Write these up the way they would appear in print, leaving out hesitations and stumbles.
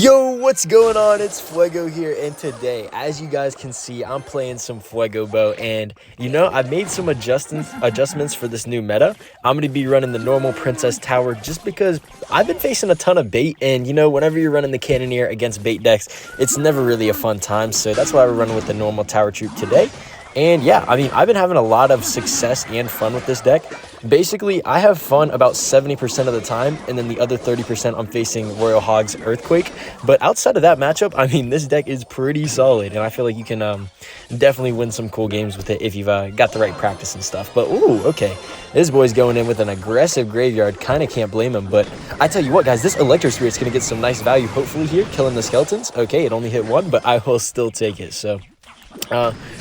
Yo, what's going on? It's Fuego here, and today, as you guys can see, I'm playing some FuegoBow, and you know, I've made some adjustments for this new meta. I'm going to be running the normal Princess Tower just because I've been facing a ton of bait, and you know, whenever you're running the Cannoneer against bait decks, it's never really a fun time, so that's why we're running with the normal Tower Troop today. And yeah, I mean, I've been having a lot of success and fun with this deck. Basically, I have fun about 70% of the time, and then the other 30% I'm facing Royal Hogs Earthquake. But outside of that matchup, I mean, this deck is pretty solid, and I feel like you can definitely win some cool games with it if you've got the right practice and stuff. But, ooh, okay. This boy's going in with an aggressive graveyard. Kind of can't blame him, but I tell you what, guys, this Electro Spirit's going to get some nice value, hopefully, here, killing the skeletons. Okay, it only hit one, but I will still take it, so...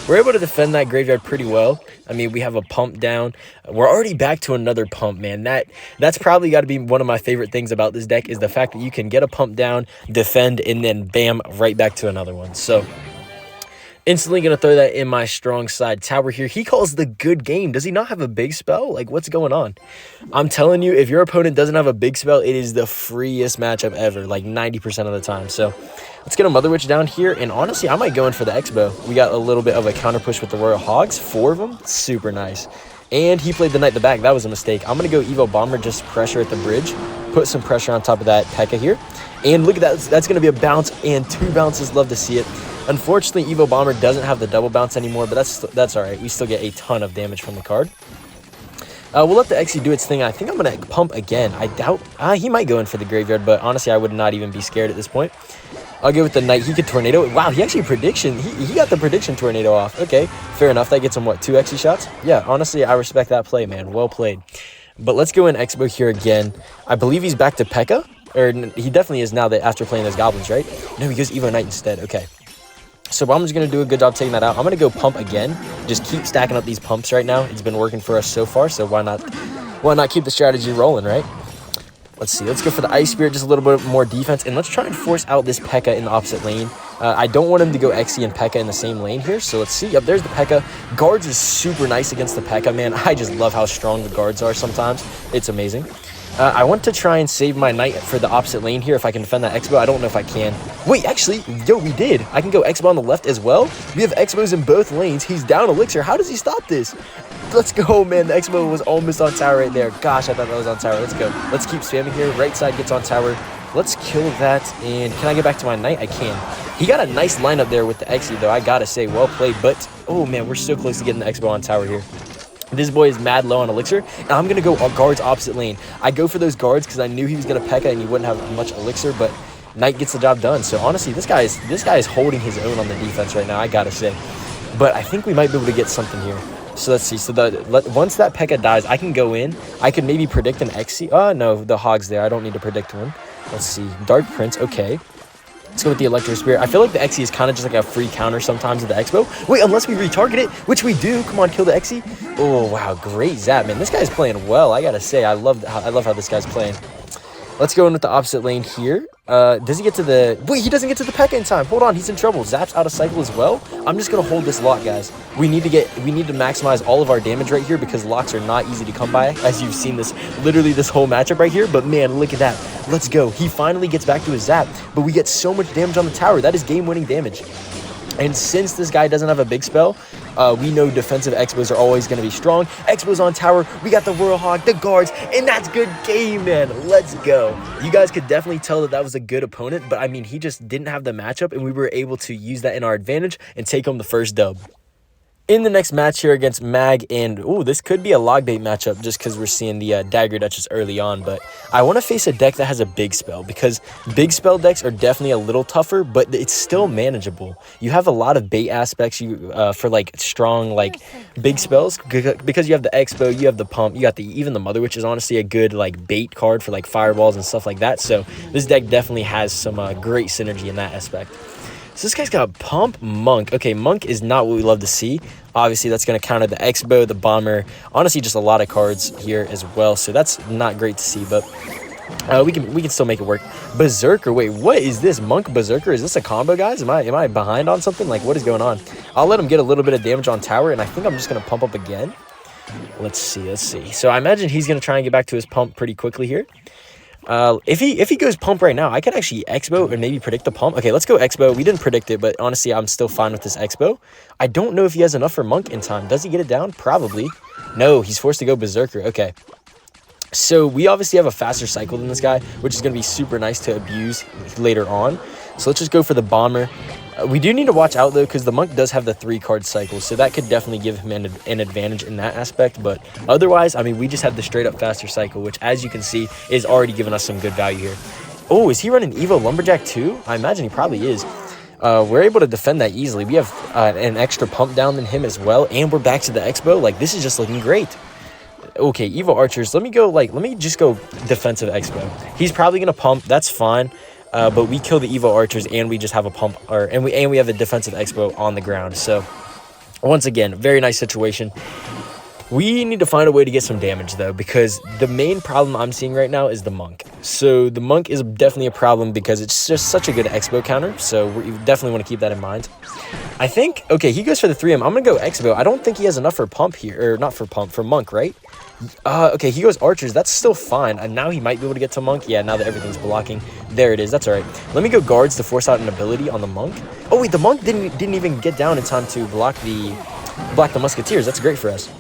we're able to defend that graveyard pretty well. I mean, we have a pump down. We're already back to another pump, man. That's probably got to be one of my favorite things about this deck is the fact that you can get a pump down, defend, and then bam, right back to another one. So instantly going to throw that in my strong side tower here. He calls the good game. Does he not have a big spell? Like, what's going on? I'm telling you, if your opponent doesn't have a big spell, it is the freest matchup ever, like 90% of the time. So let's get a Mother Witch down here, and honestly, I might go in for the Xbow. We got a little bit of a counter push with the Royal Hogs, 4 of them, super nice. And he played the Knight in the back, that was a mistake. I'm going to go Evo Bomber, just pressure at the bridge, put some pressure on top of that Pekka here. And look at that, that's going to be a bounce, and 2 bounces, love to see it. Unfortunately, Evo Bomber doesn't have the double bounce anymore, but that's all right. We still get a ton of damage from the card. We'll let the Xe do its thing. I think I'm going to pump again. I doubt... he might go in for the graveyard, but honestly, I would not even be scared at this point. I'll go with the Knight. He could Tornado. Wow, he actually prediction. He got the prediction Tornado off. Okay, fair enough. That gets him, what, 2 Xe shots? Yeah, honestly, I respect that play, man. Well played. But let's go in Xbow here again. I believe he's back to Pekka. Or he definitely is now that after playing those goblins, right? No, he goes Evo Knight instead. Okay. So I'm just going to do a good job taking that out. I'm going to go pump again. Just keep stacking up these pumps right now. It's been working for us so far, so why not keep the strategy rolling, right? Let's see. Let's go for the Ice Spirit, just a little bit more defense, and let's try and force out this Pekka in the opposite lane. I don't want him to go Xe and Pekka in the same lane here, so let's see. Yep, there's the Pekka. Guards is super nice against the Pekka, man. I just love how strong the guards are sometimes. It's amazing. I want to try and save my Knight for the opposite lane here if I can defend that Xbow. I don't know if I can. Wait, actually, yo, we did. I can go Xbow on the left as well. We have Xbows in both lanes. He's down Elixir. How does he stop this? Let's go, man. The Xbow was almost on tower right there. Gosh, I thought that was on tower. Let's go. Let's keep spamming here. Right side gets on tower. Let's kill that. And can I get back to my Knight? I can. He got a nice lineup there with the Xe, though. I gotta say, well played. But, oh, man, we're so close to getting the Xbow on tower here. This boy is mad low on Elixir, and I'm going to go guards opposite lane. I go for those guards because I knew he was going to Pekka and he wouldn't have much Elixir, but Knight gets the job done. So honestly, this guy is holding his own on the defense right now, I got to say. But I think we might be able to get something here. So let's see. So once that Pekka dies, I can go in. I could maybe predict an Xe. Oh, no, the Hog's there. I don't need to predict one. Let's see. Dark Prince, okay. Let's go with the Electro Spirit. I feel like the Xe is kind of just like a free counter sometimes with the Xbow. Wait, unless we retarget it, which we do. Come on, kill the Xe. Oh, wow, great zap, man. This guy's playing well, I gotta say. I love how this guy's playing. Let's go in with the opposite lane here. Does he get to the... Wait, he doesn't get to the Pekka in time. Hold on, he's in trouble. Zap's out of cycle as well. I'm just going to hold this lock, guys. We need to maximize all of our damage right here because locks are not easy to come by, as you've seen literally this whole matchup right here. But man, look at that. Let's go. He finally gets back to his zap, but we get so much damage on the tower. That is game-winning damage. And since this guy doesn't have a big spell, we know defensive Xbows are always going to be strong. Xbows on tower, we got the Royal Hog, the guards, and that's good game, man. Let's go. You guys could definitely tell that was a good opponent, but I mean, he just didn't have the matchup, and we were able to use that in our advantage and take home the first dub. In the next match here against Mag, and ooh, this could be a LogBait matchup just because we're seeing the Dagger Duchess early on, but I want to face a deck that has a big spell because big spell decks are definitely a little tougher, but it's still manageable. You have a lot of bait aspects for like strong like big spells because you have the Xbow, you have the pump, you got even the Mother Witch is honestly a good like bait card for like fireballs and stuff like that. So this deck definitely has some great synergy in that aspect. So this guy's got Pump, Monk. Okay, Monk is not what we love to see. Obviously, that's going to counter the Xbow, the Bomber. Honestly, just a lot of cards here as well. So that's not great to see, but we can still make it work. Berserker. Wait, what is this? Monk Berserker? Is this a combo, guys? Am I behind on something? Like, what is going on? I'll let him get a little bit of damage on tower, and I think I'm just going to pump up again. Let's see. So I imagine he's going to try and get back to his pump pretty quickly here. If he goes pump right now, I could actually Xbow and maybe predict the pump. Okay, let's go Xbow. We didn't predict it, but honestly, I'm still fine with this Xbow. I don't know if he has enough for Monk in time. Does he get it down? Probably. No, he's forced to go Berserker. Okay. So we obviously have a faster cycle than this guy, which is going to be super nice to abuse later on. So let's just go for the Bomber. We do need to watch out, though, because the Monk does have the 3-card cycle, so that could definitely give him an advantage in that aspect. But otherwise, I mean, we just have the straight-up faster cycle, which, as you can see, is already giving us some good value here. Oh, is he running Evo Lumberjack too? I imagine he probably is. We're able to defend that easily. We have an extra pump down than him as well, and we're back to the Xbow. Like, this is just looking great. Okay, Evo Archers. Let me just go defensive Xbow. He's probably going to pump. That's fine. But we kill the Evo Archers, and we just have a pump, and we have a defensive Xbow on the ground. So, once again, very nice situation. We need to find a way to get some damage, though, because the main problem I'm seeing right now is the Monk. So, the Monk is definitely a problem because it's just such a good Xbow counter, so we definitely want to keep that in mind. I think, okay, he goes for the 3M. I'm going to go Xbow. I don't think he has enough for pump here, or not for pump, for Monk, right? Okay, he goes Archers. That's still fine. And now he might be able to get to Monk. Yeah, now that everything's blocking. There it is. That's all right. Let me go Guards to force out an ability on the Monk. Oh, wait, the Monk didn't even get down in time to block the Musketeers. That's great for us.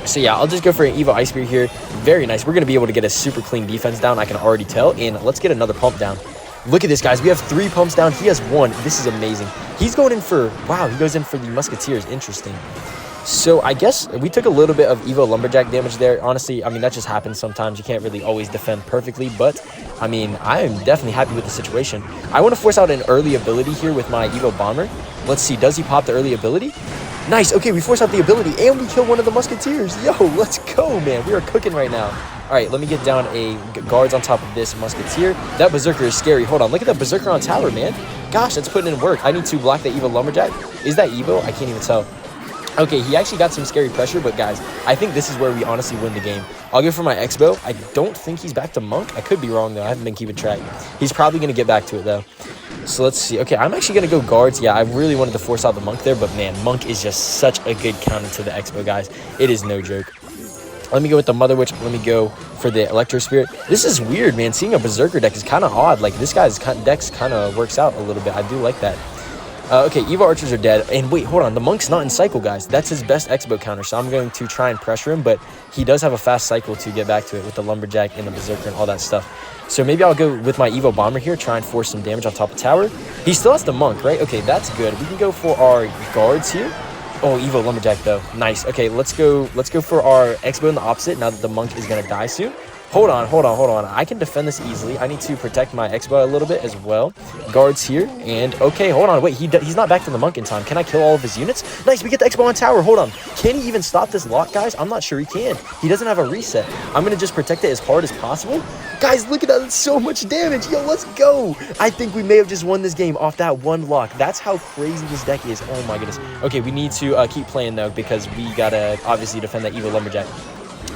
So, yeah, I'll just go for an Evo Ice Spear here. Very nice. We're going to be able to get a super clean defense down, I can already tell. And let's get another pump down. Look at this, guys. We have 3 pumps down. He has 1. This is amazing. He's going in for, wow, he goes in for the Musketeers. Interesting. So I guess we took a little bit of Evo Lumberjack damage there. Honestly, I mean, that just happens sometimes. You can't really always defend perfectly. But, I mean, I am definitely happy with the situation. I want to force out an early ability here with my Evo Bomber. Let's see. Does he pop the early ability? Nice. Okay, we force out the ability, and we kill one of the Musketeers. Yo, let's go, man. We are cooking right now. All right, let me get down a Guards on top of this Musketeer. That Berserker is scary. Hold on. Look at that Berserker on tower, man. Gosh, that's putting in work. I need to block the Evo Lumberjack. Is that Evo? I can't even tell. Okay, he actually got some scary pressure, but guys, I think this is where we honestly win the game. I'll go for my Xbow. I don't think he's back to Monk. I could be wrong, though. I haven't been keeping track. He's probably going to get back to it, though. So let's see. Okay, I'm actually going to go Guards. Yeah, I really wanted to force out the Monk there, but man, Monk is just such a good counter to the Xbow, guys. It is no joke. Let me go with the Mother Witch. Let me go for the Electro Spirit. This is weird, man. Seeing a Berserker deck is kind of odd. Like, this guy's decks kind of works out a little bit. I do like that. Okay, Evo Archers are dead. And wait, hold on. The Monk's not in Cycle, guys. That's his best Xbow counter, so I'm going to try and pressure him, but he does have a fast Cycle to get back to it with the Lumberjack and the Berserker and all that stuff. So maybe I'll go with my Evo Bomber here, try and force some damage on top of tower. He still has the Monk, right? Okay, that's good. We can go for our Guards here. Oh, Evo Lumberjack, though. Nice. Okay, let's go for our Xbow in the opposite now that the Monk is going to die soon. Hold on. I can defend this easily. I need to protect my Xbow a little bit as well. Guards here. And, okay, hold on. Wait, he's not back to the Monk in time. Can I kill all of his units? Nice, we get the Xbow on tower. Hold on. Can he even stop this lock, guys? I'm not sure he can. He doesn't have a reset. I'm going to just protect it as hard as possible. Guys, look at that. That's so much damage. Yo, let's go. I think we may have just won this game off that one lock. That's how crazy this deck is. Oh, my goodness. Okay, we need to keep playing, though, because we got to obviously defend that Evo Lumberjack.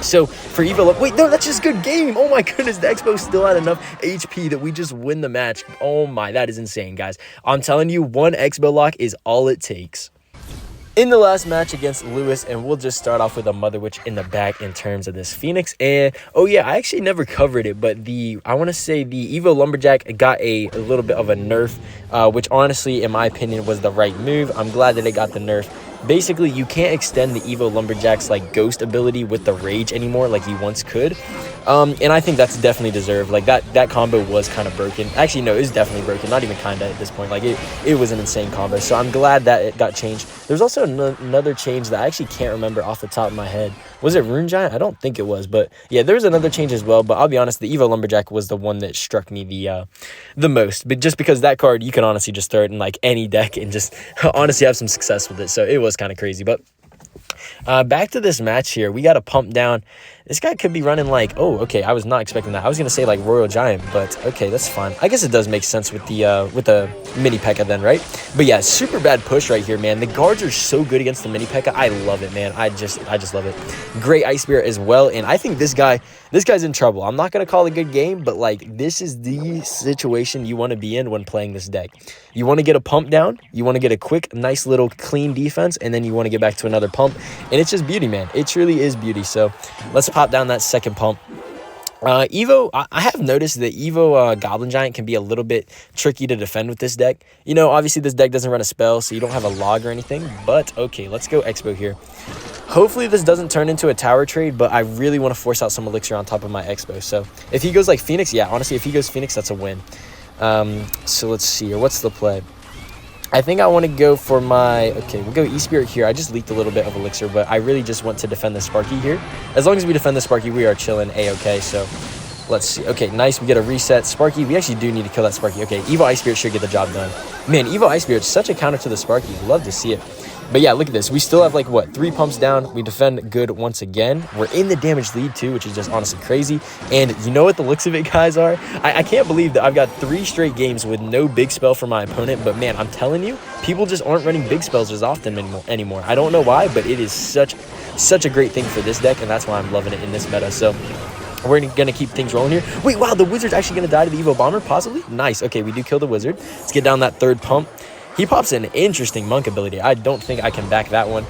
So, for Evo... Wait, no, that's just a good game. Oh, my goodness. The Xbow still had enough HP that we just win the match. Oh, my. That is insane, guys. I'm telling you, one Xbow lock is all it takes. In the last match against Lewis, and we'll just start off with a Mother Witch in the back in terms of this Phoenix. And, oh yeah, I actually never covered it, but I want to say the Evo Lumberjack got a little bit of a nerf, which honestly, in my opinion, was the right move. I'm glad that it got the nerf. Basically, you can't extend the Evo Lumberjack's like ghost ability with the rage anymore like you once could. And I think that's definitely deserved. Like that combo was kind of broken. Actually, no, it was definitely broken. Not even kind of at this point. Like it was an insane combo. So I'm glad that it got changed. There's also another change that I actually can't remember off the top of my head. Was it Rune Giant? I don't think it was. But yeah, there was another change as well. But I'll be honest, the Evo Lumberjack was the one that struck me the most. But just because that card, you can honestly just throw it in like any deck and just honestly have some success with it. So it was kind of crazy. But back to this match here. We got a pump down. This guy could be running like, oh, okay, I was not expecting that. I was going to say like Royal Giant, but okay, that's fine. I guess it does make sense with the mini Pekka then, right? But yeah, super bad push right here, man. The guards are so good against the mini Pekka. I love it, man. I just love it. Great Ice Spirit as well, and I think this guy's in trouble. I'm not going to call it a good game, but like this is the situation you want to be in when playing this deck. You want to get a pump down, you want to get a quick, nice little clean defense, and then you want to get back to another pump, and it's just beauty, man. It truly is beauty. So let's pop down that second pump. Evo, I have noticed that Evo Goblin Giant can be a little bit tricky to defend with this deck. You know, obviously this deck doesn't run a spell, so you don't have a log or anything. But, okay, let's go Xbow here. Hopefully this doesn't turn into a tower trade, but I really want to force out some Elixir on top of my Xbow. So, if he goes like Phoenix, yeah, honestly, if he goes Phoenix, that's a win. So let's see here. What's the play? I think I want to go for my... Okay, we'll go E-Spirit here. I just leaked a little bit of Elixir, but I really just want to defend the Sparky here. As long as we defend the Sparky, we are chilling A-okay, so... Let's see. Okay, nice. We get a reset. Sparky, we actually do need to kill that Sparky. Okay, Evo Ice Spirit should get the job done. Man, Evo Ice Spirit is such a counter to the Sparky. Love to see it. But yeah, look at this. We still have like, what, 3 pumps down. We defend good once again. We're in the damage lead too, which is just honestly crazy. And you know what the looks of it, guys, are? I can't believe that I've got 3 straight games with no big spell for my opponent. But man, I'm telling you, people just aren't running big spells as often anymore. I don't know why, but it is such a great thing for this deck. And that's why I'm loving it in this meta. So... we're going to keep things rolling here. Wait, wow, the Wizard's actually going to die to the Evo Bomber, possibly? Nice. Okay, we do kill the Wizard. Let's get down that 3rd pump. He pops an interesting Monk ability. I don't think I can back that one.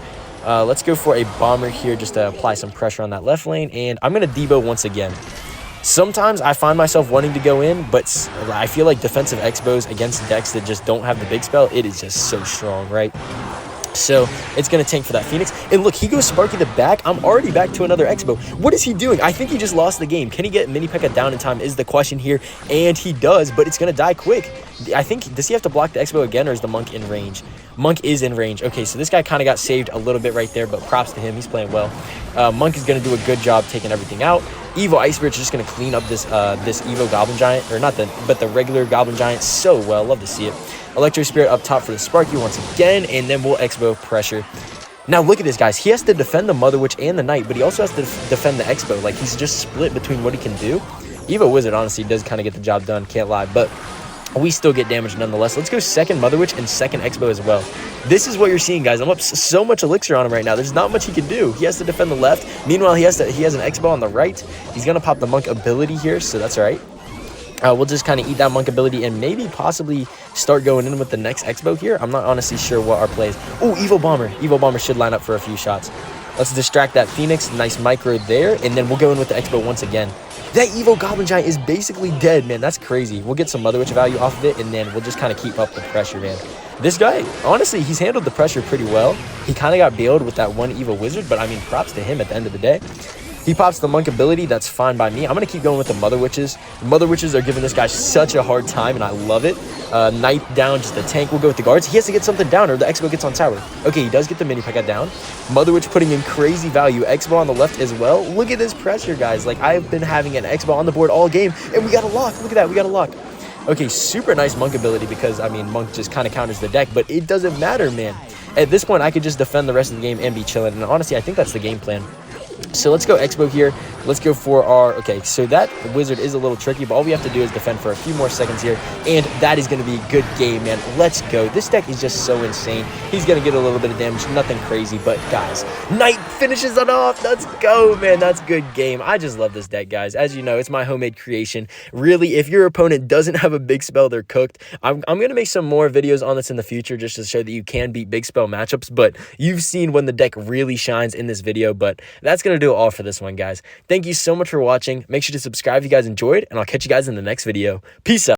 Let's go for a Bomber here just to apply some pressure on that left lane. And I'm going to Debo once again. Sometimes I find myself wanting to go in, but I feel like defensive Xbows against decks that just don't have the big spell, it is just so strong, right? So it's going to tank for that Phoenix. And look, he goes Sparky the back. I'm already back to another Xbow. What is he doing? I think he just lost the game. Can he get Mini Pekka down in time is the question here. And he does, but it's going to die quick. I think, does he have to block the Xbow again, or is the Monk in range? Monk is in range. Okay, so this guy kind of got saved a little bit right there, but props to him. He's playing well. Monk is going to do a good job taking everything out. Evo Ice Spirit's just going to clean up this this Evo Goblin Giant, or not but the regular Goblin Giant so well. Love to see it. Electro Spirit up top for the Sparky once again, and then we'll Xbow pressure. Now look at this, guys. He has to defend the Mother Witch and the Knight, but he also has to defend the Xbow. Like, he's just split between what he can do. Evo Wizard, honestly, does kind of get the job done. Can't lie, but we still get damage nonetheless. Let's go 2nd Mother Witch and 2nd Xbow as well. This is what you're seeing, guys. I'm up so much Elixir on him right now. There's not much he can do. He has to defend the left. Meanwhile, he has an Xbow on the right. He's going to pop the Monk ability here, so that's all right. We'll just kind of eat that Monk ability and maybe possibly start going in with the next Xbow here. I'm not honestly sure what our play is. Oh, Evo Bomber. Evo Bomber should line up for a few shots. Let's distract that Phoenix. Nice micro there. And then we'll go in with the Xbow once again. That Evo Goblin Giant is basically dead, man. That's crazy. We'll get some Mother Witch value off of it, and then we'll just kind of keep up the pressure, man. This guy, honestly, he's handled the pressure pretty well. He kind of got bailed with that one Evo Wizard, but I mean, props to him at the end of the day. He pops the Monk ability. That's fine by me. I'm going to keep going with the Mother Witches. The Mother Witches are giving this guy such a hard time, and I love it. Knight down, just a tank. We'll go with the guards. He has to get something down, or the Xbow gets on tower. Okay, he does get the Mini Pekka down. Mother Witch putting in crazy value. Xbow on the left as well. Look at this pressure, guys. Like, I've been having an Xbow on the board all game, and we got a lock. Look at that. We got a lock. Okay, super nice Monk ability because, I mean, Monk just kind of counters the deck, but it doesn't matter, man. At this point, I could just defend the rest of the game and be chilling, and honestly, I think that's the game plan. So let's go Xbow here. Let's go for our... Okay, so that Wizard is a little tricky, but all we have to do is defend for a few more seconds here, and that is going to be a good game, man. Let's go. This deck is just so insane. He's going to get a little bit of damage, nothing crazy, but guys, Knight finishes it off. Let's go, man. That's a good game. I just love this deck, guys. As you know, it's my homemade creation. Really, if your opponent doesn't have a big spell, they're cooked. I'm going to make some more videos on this in the future just to show that you can beat big spell matchups, but you've seen when the deck really shines in this video, but that's going to do it all for this one, guys. Thank you so much for watching. Make sure to subscribe if you guys enjoyed, and I'll catch you guys in the next video. Peace out.